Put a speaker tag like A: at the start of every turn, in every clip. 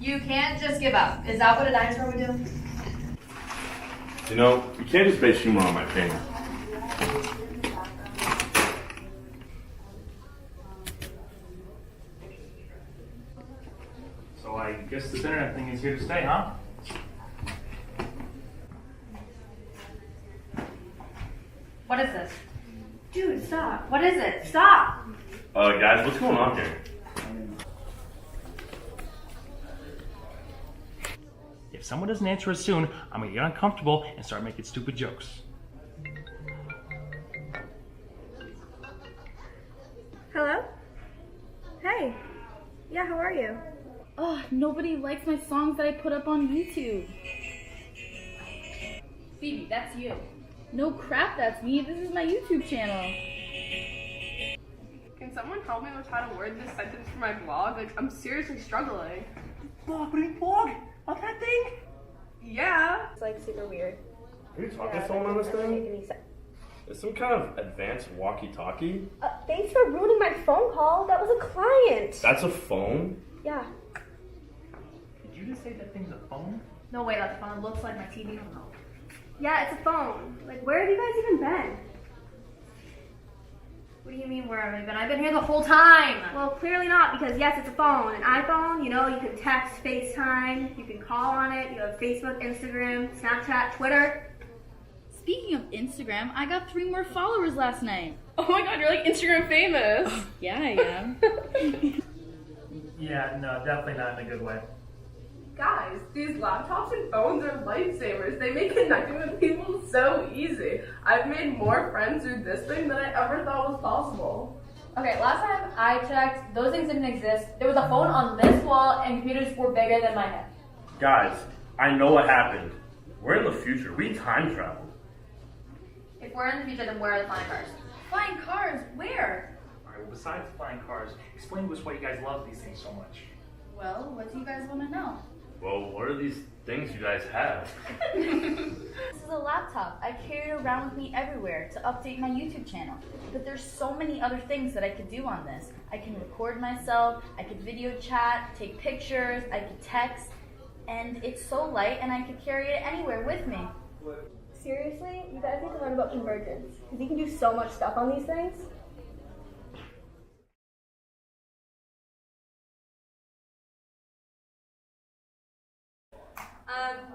A: You can't just give up. Is that what a dinosaur would do?
B: You know, you can't just base humor on my pain.
C: So I guess this internet thing is here to stay, huh?
A: What is this? Dude, stop. What is it? Stop!
B: Guys, what's going on here?
C: If someone doesn't answer us soon, I'm gonna get uncomfortable and start making stupid jokes.
D: Hello? Hey. Yeah, how are you?
E: Oh, nobody likes my songs that I put up on YouTube. Phoebe, that's you. No crap, that's me. This is my YouTube channel.
F: Can someone help me with how to word this sentence for my blog? Like, I'm seriously struggling.
C: Blog? What do you mean blog? About that thing?
F: Yeah.
D: It's like super weird.
B: Are you talking to someone on this thing? It's some kind of advanced walkie-talkie?
D: Thanks for ruining my phone call. That was a client.
B: That's a phone?
D: Yeah.
C: Did you just say that thing's a phone?
A: No way, that's fun. It looks like my TV remote.
D: Yeah, it's a phone. Like, where have you guys even been?
A: What do you mean, where have I been? I've been here the whole time!
D: Well, clearly not, because yes, it's a phone. An iPhone, you know, you can text, FaceTime, you can call on it, you have Facebook, Instagram, Snapchat, Twitter.
E: Speaking of Instagram, I got 3 more followers last night.
F: Oh my god, you're like Instagram famous.
E: Yeah, I am.
C: Yeah, no, definitely not in a good way.
F: Guys, these laptops and phones are lifesavers. They make connecting with people so easy. I've made more friends through this thing than I ever thought was possible.
A: Okay, last time I checked, those things didn't exist. There was a phone on this wall and computers were bigger than my head.
B: Guys, I know what happened. We're in the future. We time traveled.
A: If we're in the future, then where are the flying cars? Flying cars? Where?
C: Alright, well, besides flying cars, explain to us why you guys love these things so much.
E: Well, what do you guys want to know?
B: Well, what are these things you guys have?
E: This is a laptop. I carry it around with me everywhere to update my YouTube channel. But there's so many other things that I could do on this. I can record myself, I could video chat, take pictures, I could text, and it's so light and I could carry it anywhere with me.
D: Seriously, you guys need to learn about convergence, because you can do so much stuff on these things.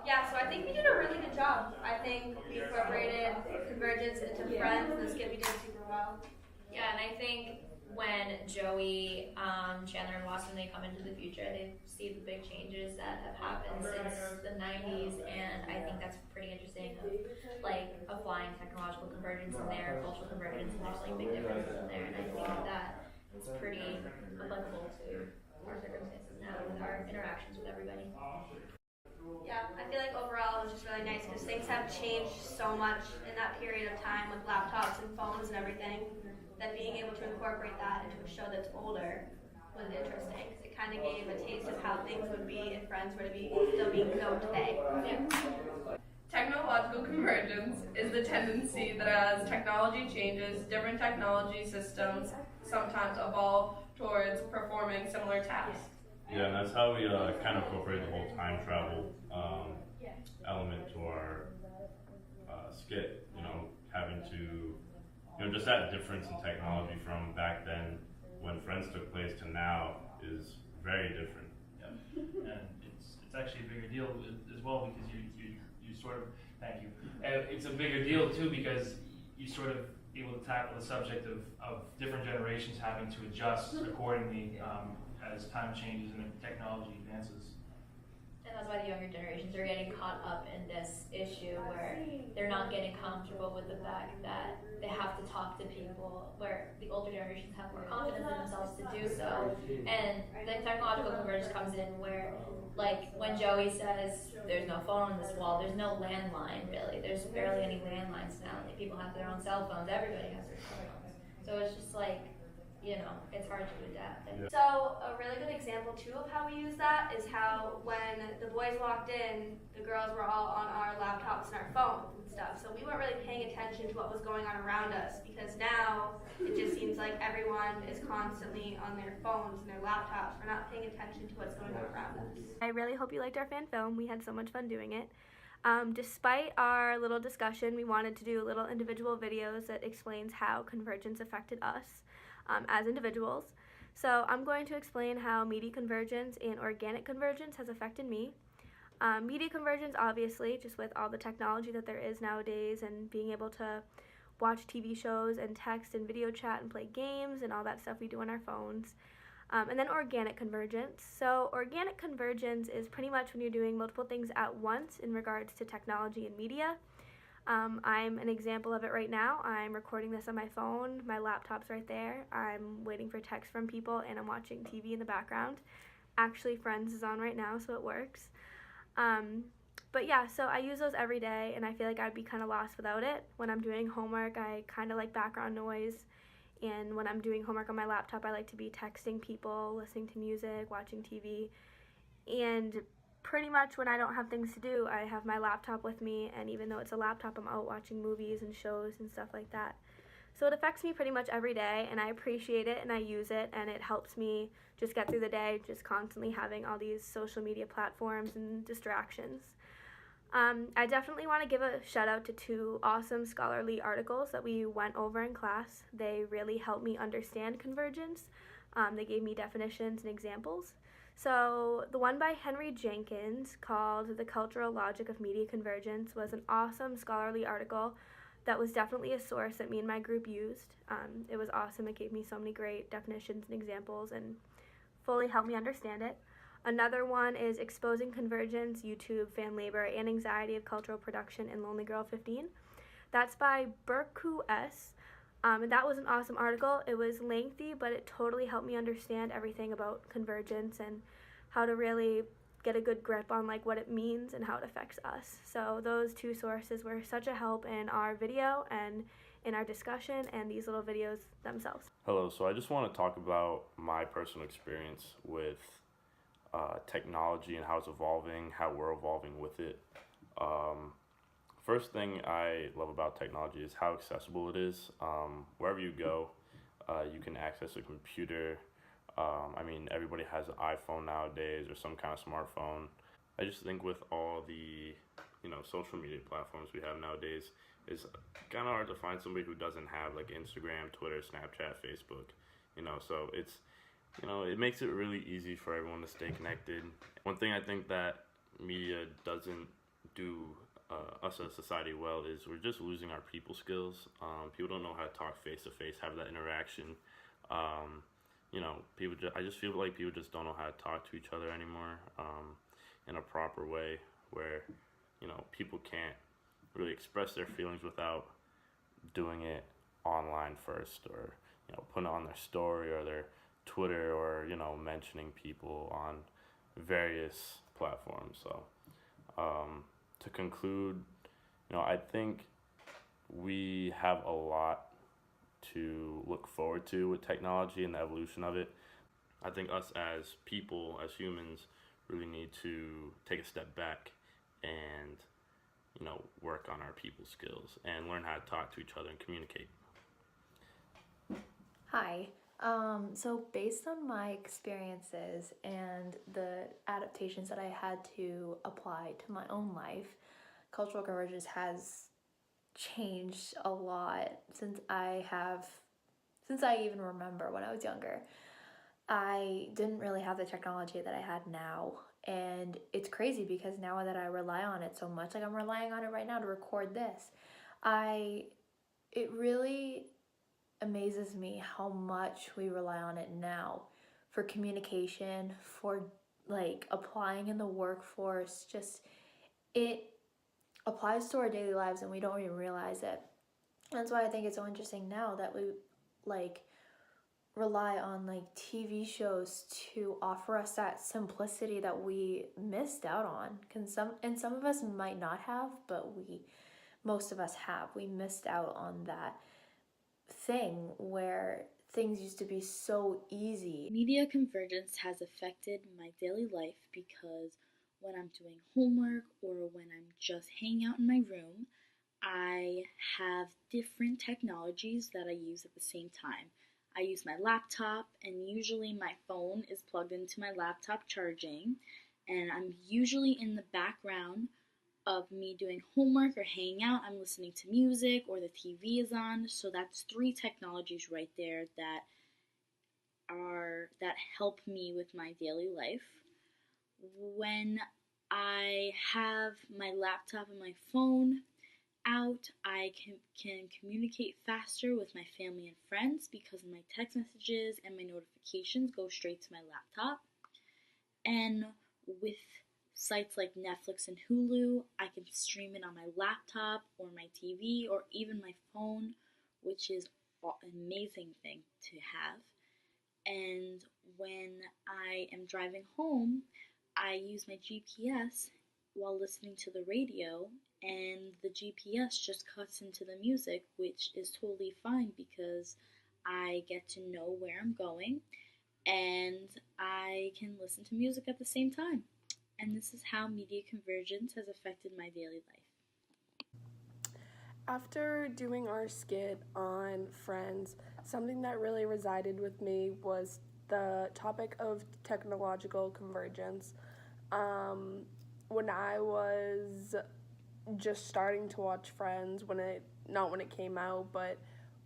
G: Yeah, so I think we did a really good job. I think we incorporated convergence into Friends, and the skit we did super well.
A: Yeah, and I think when Joey, Chandler, and Watson, they come into the future, they see the big changes that have happened since the 90s, and I think that's pretty interesting. Like applying technological convergence in there, cultural convergence, and there's like big differences in there, and I think that it's pretty applicable to our circumstances now with our interactions with everybody.
G: Yeah, I feel like overall it was just really nice because things have changed so much in that period of time with laptops and phones and everything, that being able to incorporate that into a show that's older was interesting because it kind of gave a taste of how things would be if Friends were to be still being known today. Yeah.
F: Technological convergence is the tendency that as technology changes, different technology systems sometimes evolve towards performing similar tasks.
B: Yeah, and that's how we kind of incorporate the whole time travel element to our skit. You know, having to, you know, just that difference in technology from back then when Friends took place to now is very different.
C: Yeah, and it's actually a bigger deal as well because you sort of, thank you. It's a bigger deal too because you sort of able to tackle the subject of different generations having to adjust accordingly as time changes and technology advances.
A: And that's why the younger generations are getting caught up in this issue where they're not getting comfortable with the fact that they have to talk to people, where the older generations have more confidence in themselves to do so. And the technological convergence comes in where, like, when Joey says there's no phone on this wall, there's no landline really. There's barely any landlines now. Like, people have their own cell phones, everybody has their cell phones. So it's just like, you know, it's hard to adapt.
G: So a really good example example too of how we use that is how when the boys walked in, the girls were all on our laptops and our phones and stuff. So we weren't really paying attention to what was going on around us, because now it just seems like everyone is constantly on their phones and their laptops. We're not paying attention to what's going on around us.
D: I really hope you liked our fan film. We had so much fun doing it. Despite our little discussion, we wanted to do little individual videos that explains how convergence affected us as individuals. So I'm going to explain how media convergence and organic convergence has affected me. Media convergence, obviously, just with all the technology that there is nowadays and being able to watch TV shows and text and video chat and play games and all that stuff we do on our phones. And then organic convergence. So organic convergence is pretty much when you're doing multiple things at once in regards to technology and media. I'm an example of it right now. I'm recording this on my phone. My laptop's right there. I'm waiting for text from people, and I'm watching TV in the background. Actually, Friends is on right now, so it works. But yeah, so I use those every day, and I feel like I'd be kind of lost without it. When I'm doing homework, I kind of like background noise. And when I'm doing homework on my laptop, I like to be texting people, listening to music, watching TV. And pretty much when I don't have things to do, I have my laptop with me, and even though it's a laptop, I'm out watching movies and shows and stuff like that. So it affects me pretty much every day, and I appreciate it, and I use it, and it helps me just get through the day, just constantly having all these social media platforms and distractions. I definitely want to give a shout out to 2 awesome scholarly articles that we went over in class. They really helped me understand convergence. They gave me definitions and examples. So the one by Henry Jenkins called The Cultural Logic of Media Convergence was an awesome scholarly article that was definitely a source that me and my group used. It was awesome. It gave me so many great definitions and examples and fully helped me understand it. Another one is Exposing Convergence, YouTube, Fan Labor, and Anxiety of Cultural Production in Lonely Girl 15. That's by Berku S. And that was an awesome article. It was lengthy, but it totally helped me understand everything about convergence and how to really get a good grip on like what it means and how it affects us. So those 2 sources were such a help in our video and in our discussion and these little videos themselves.
B: Hello, so I just want to talk about my personal experience with technology and how it's evolving, how we're evolving with it. First thing I love about technology is how accessible it is. Wherever you go, you can access a computer. I mean, everybody has an iPhone nowadays or some kind of smartphone. I just think with all the, social media platforms we have nowadays, it's kind of hard to find somebody who doesn't have like Instagram, Twitter, Snapchat, Facebook. So it's, it makes it really easy for everyone to stay connected. One thing I think that media doesn't do us as a society well is we're just losing our people skills. People don't know how to talk face to face, have that interaction. I just feel like people just don't know how to talk to each other anymore in a proper way where, people can't really express their feelings without doing it online first or, putting it on their story or their Twitter or, mentioning people on various platforms. So, to conclude, I think we have a lot to look forward to with technology and the evolution of it. I think us as people, as humans, really need to take a step back and, work on our people skills and learn how to talk to each other and communicate.
H: Hi. So based on my experiences and the adaptations that I had to apply to my own life, cultural convergence has changed a lot since I even remember when I was younger. I didn't really have the technology that I had now, and it's crazy because now that I rely on it so much, like I'm relying on it right now to record this, it really amazes me how much we rely on it now for communication, for like applying in the workforce. Just it applies to our daily lives and we don't even realize it. That's why I think it's so interesting now that we like rely on like TV shows to offer us that simplicity that we missed out on. Some of us might not have, but most of us have. We missed out on that thing where things used to be so easy.
E: Media convergence has affected my daily life because when I'm doing homework or when I'm just hanging out in my room, I have different technologies that I use at the same time. I use my laptop, and usually my phone is plugged into my laptop charging, and I'm usually in the background of me doing homework or hanging out. I'm listening to music or the TV is on. So that's 3 technologies right there that help me with my daily life. When I have my laptop and my phone out, I can communicate faster with my family and friends because my text messages and my notifications go straight to my laptop. And with sites like Netflix and Hulu, I can stream it on my laptop or my TV or even my phone, which is an amazing thing to have. And when I am driving home, I use my GPS while listening to the radio, and the GPS just cuts into the music, which is totally fine because I get to know where I'm going and I can listen to music at the same time. And this is how media convergence has affected my daily life.
I: After doing our skit on Friends, something that really resided with me was the topic of technological convergence. When I was just starting to watch Friends, not when it came out, but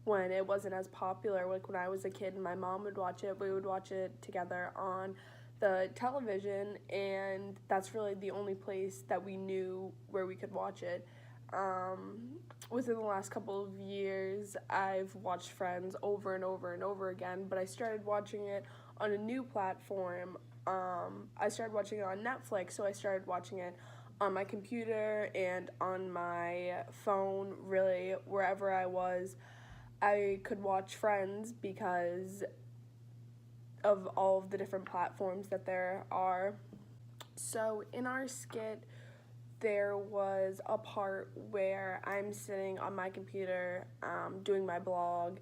I: when it wasn't as popular, like when I was a kid and my mom would watch it, we would watch it together on the television, and that's really the only place that we knew where we could watch it. Within the last couple of years, I've watched Friends over and over and over again, but I started watching it on a new platform. I started watching it on Netflix, so I started watching it on my computer and on my phone, really, wherever I was. I could watch Friends because of all of the different platforms that there are. So in our skit, there was a part where I'm sitting on my computer doing my blog,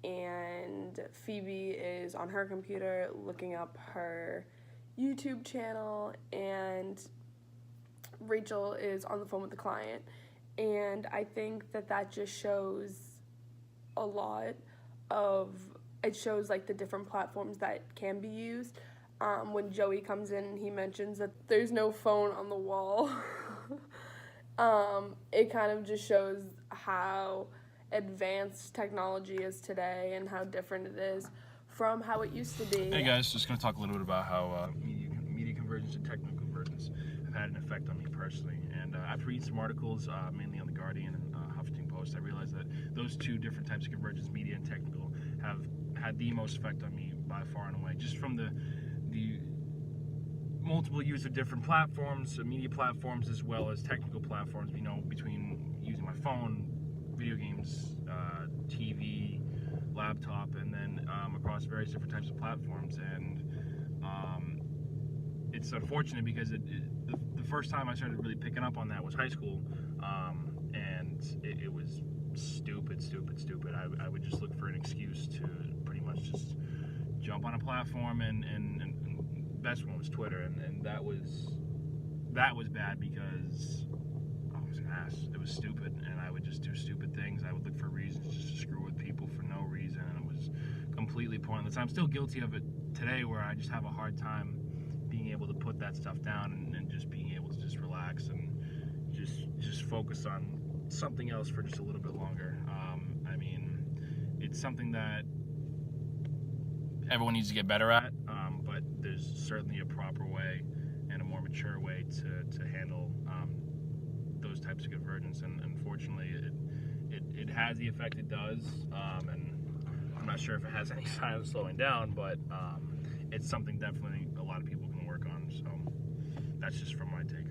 I: and Phoebe is on her computer looking up her YouTube channel, and Rachel is on the phone with the client. And I think that just shows a lot of, it shows like the different platforms that can be used. When Joey comes in and he mentions that there's no phone on the wall, it kind of just shows how advanced technology is today and how different it is from how it used to be.
C: Hey guys, just going to talk a little bit about how media convergence and technical convergence have had an effect on me personally. And after reading some articles, mainly on The Guardian and Huffington Post, I realized that those 2 different types of convergence, media and technical, have had the most effect on me by far and away. Just from the multiple use of different platforms, media platforms, as well as technical platforms, between using my phone, video games, TV, laptop, and then across various different types of platforms. And it's unfortunate because the first time I started really picking up on that was high school, and it was stupid. I would just look for an excuse to pretty much just jump on a platform, and best one was Twitter, and that was bad because I was an ass. It was stupid, and I would just do stupid things. I would look for reasons just to screw with people for no reason, and it was completely pointless. I'm still guilty of it today, where I just have a hard time being able to put that stuff down and just being able to just relax and just focus on something else for just a little bit longer. It's something that everyone needs to get better at, but there's certainly a proper way and a more mature way to handle those types of convergence, and unfortunately it has the effect it does, and I'm not sure if it has any sign of slowing down, but it's something definitely a lot of people can work on. So that's just from my take.